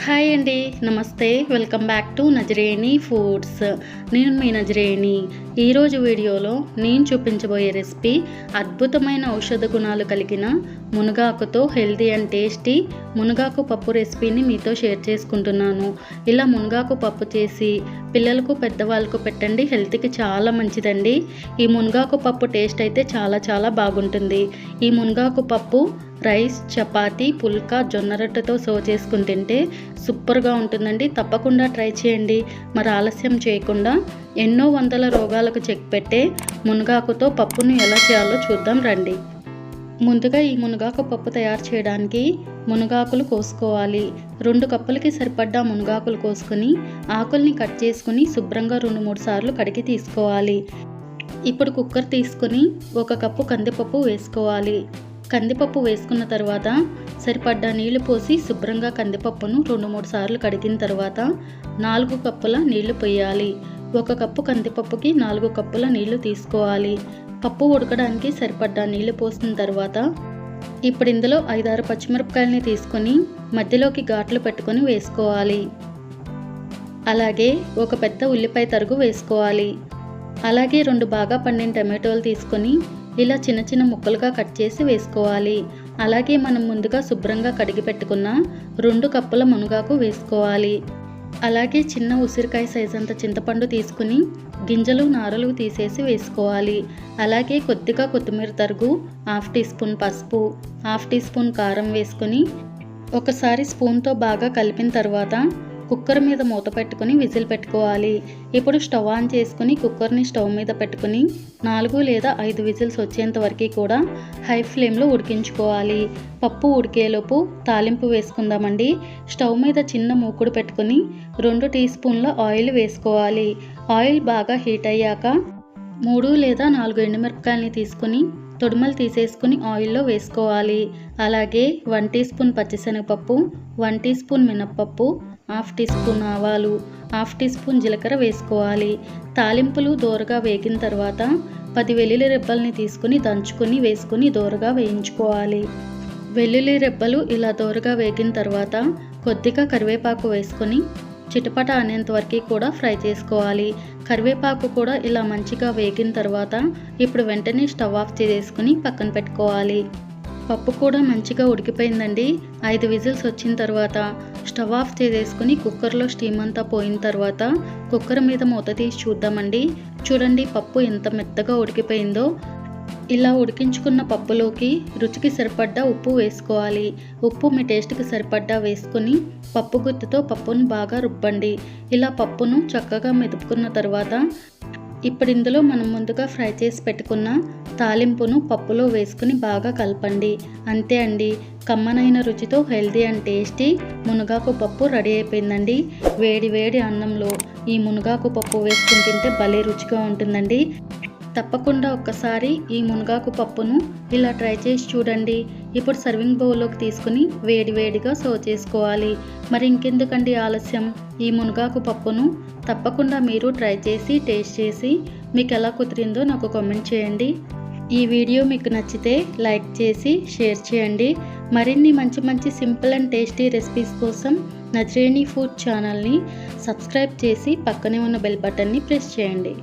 Hi అండి, నమస్తే. Welcome back to Nazareni foods. నేను మీ నజరేని. ఈరోజు వీడియోలో నేను చూపించబోయే రెసిపీ అద్భుతమైన ఔషధ గుణాలు కలిగిన మునగాకుతో హెల్దీ అండ్ టేస్టీ మునగాకు పప్పు రెసిపీని మీతో షేర్ చేసుకుంటున్నాను. ఇలా మునగాకు పప్పు చేసి పిల్లలకు పెద్దవాళ్ళకు పెట్టండి, హెల్త్కి చాలా మంచిదండి. ఈ మునగాకు పప్పు టేస్ట్ అయితే చాలా బాగుంటుంది. ఈ మునగాకు పప్పు రైస్, చపాతీ, పుల్కా, జొన్న రొట్టెతో సర్వ్ చేసుకుని తింటే సూపర్గా ఉంటుందండి. తప్పకుండా ట్రై చేయండి. మరి ఆలస్యం చేయకుండా ఎన్నో వందల రోగాలకు చెక్ పెట్టే మునగాకుతో పప్పును ఎలా చేయాలో చూద్దాం రండి. ముందుగా ఈ మునగాకు పప్పు తయారు చేయడానికి మునగాకులు కోసుకోవాలి. 2 కప్పులకి సరిపడ్డా మునగాకులు కోసుకొని ఆకుల్ని కట్ చేసుకుని శుభ్రంగా 2-3 సార్లు కడిగి తీసుకోవాలి. ఇప్పుడు కుక్కర్ తీసుకొని 1 కప్పు కందిపప్పు వేసుకోవాలి. కందిపప్పు వేసుకున్న తర్వాత సరిపడ్డా నీళ్లు పోసి శుభ్రంగా కందిపప్పును 2-3 సార్లు కడిగిన తర్వాత 4 కప్పుల నీళ్లు పోయాలి. 1 కప్పు కందిపప్పుకి 4 కప్పుల నీళ్లు తీసుకోవాలి. పప్పు ఉడకడానికి సరిపడ్డా నీళ్లు పోసిన తర్వాత ఇప్పుడు ఇందులో 5-6 పచ్చిమిరపకాయలని తీసుకొని మధ్యలోకి ఘాట్లు పెట్టుకొని వేసుకోవాలి. అలాగే 1 పెద్ద ఉల్లిపాయ తరుగు వేసుకోవాలి. అలాగే 2 బాగా పండిన టమాటోలు తీసుకొని ఇలా చిన్న ముక్కలుగా కట్ చేసి వేసుకోవాలి. అలాగే మనం ముందుగా శుభ్రంగా కడిగి పెట్టుకున్న 2 కప్పుల మునగాకు వేసుకోవాలి. అలాగే చిన్న ఉసిరికాయ సైజ్ అంత చింతపండు తీసుకుని గింజలు నారలు తీసేసి వేసుకోవాలి. అలాగే కొద్దిగా కొత్తిమీర తరుగు, 1/2 టీ స్పూన్ పసుపు, 1/2 టీ స్పూన్ కారం వేసుకొని ఒకసారి స్పూన్తో బాగా కలిపిన తర్వాత కుక్కర్ మీద మూత పెట్టుకుని విజిల్ పెట్టుకోవాలి. ఇప్పుడు స్టవ్ ఆన్ చేసుకుని కుక్కర్ని స్టవ్ మీద పెట్టుకుని 4 లేదా 5 విజిల్స్ వచ్చేంత వరకు కూడా హై ఫ్లేమ్లో ఉడికించుకోవాలి. పప్పు ఉడికేలోపు తాలింపు వేసుకుందామండి. స్టవ్ మీద చిన్న మూకుడు పెట్టుకుని 2 టీ స్పూన్ల ఆయిల్ వేసుకోవాలి. ఆయిల్ బాగా హీట్ అయ్యాక 3 లేదా 4 ఎండుమిరపకాయలని తీసుకుని తొడిమలు తీసేసుకుని ఆయిల్లో వేసుకోవాలి. అలాగే 1 టీ స్పూన్ పచ్చిశనగపప్పు, 1 టీ స్పూన్ మినప్పప్పు, 1/2 టీ స్పూన్ ఆవాలు, 1/2 టీ స్పూన్ జీలకర్ర వేసుకోవాలి. తాలింపులు దోరగా వేగిన తర్వాత 10 వెల్లుల్లి రెబ్బల్ని తీసుకుని దంచుకొని వేసుకుని దోరగా వేయించుకోవాలి. వెల్లుల్లి రెబ్బలు ఇలా దోరగా వేగిన తర్వాత కొద్దిగా కరివేపాకు వేసుకొని చిటపట అనేంత వరకు కూడా ఫ్రై చేసుకోవాలి. కరివేపాకు కూడా ఇలా మంచిగా వేగిన తర్వాత ఇప్పుడు వెంటనే స్టవ్ ఆఫ్ చేసుకుని పక్కన పెట్టుకోవాలి. పప్పు కూడా మంచిగా ఉడికిపోయిందండి. 5 విజిల్స్ వచ్చిన తర్వాత స్టవ్ ఆఫ్ చేసుకుని కుక్కర్లో స్టీమ్ అంతా పోయిన తర్వాత కుక్కర్ మీద మూత తీసి చూద్దామండి. చూడండి పప్పు ఎంత మెత్తగా ఉడికిపోయిందో. ఇలా ఉడికించుకున్న పప్పులోకి రుచికి సరిపడ్డా ఉప్పు వేసుకోవాలి. ఉప్పు మీ టేస్ట్కి సరిపడ్డా వేసుకుని పప్పు గుత్తితో పప్పును బాగా రుబ్బండి. ఇలా పప్పును చక్కగా మెదుపుకున్న తర్వాత ఇప్పుడు ఇందులో మనం ముందుగా ఫ్రై చేసి పెట్టుకున్న తాలింపును పప్పులో వేసుకుని బాగా కలపండి. అంతే అండి, కమ్మనైన రుచితో హెల్దీ అండ్ టేస్టీ మునగాకు పప్పు రెడీ అయిపోయిందండి. వేడి అన్నంలో ఈ మునగాకు పప్పు వేసుకుని తింటే భలే రుచిగా ఉంటుందండి. తప్పకుండా ఒక్కసారి ఈ మునగాకు పప్పును ఇలా ట్రై చేసి చూడండి. ఇప్పుడు సర్వింగ్ బౌల్లోకి తీసుకుని వేడిగా సర్వ్ చేసుకోవాలి. మరి ఇంకెందుకండి ఆలస్యం, ఈ మునగాకు పప్పును తప్పకుండా మీరు ట్రై చేసి టేస్ట్ చేసి మీకు ఎలా కుదిరిందో నాకు కామెంట్ చేయండి. ఈ వీడియో మీకు నచ్చితే లైక్ చేసి షేర్ చేయండి. మరిన్ని మంచి సింపుల్ అండ్ టేస్టీ రెసిపీస్ కోసం నజరేని ఫుడ్ ఛానల్ని సబ్స్క్రైబ్ చేసి పక్కనే ఉన్న బెల్ బటన్ని ప్రెస్ చేయండి.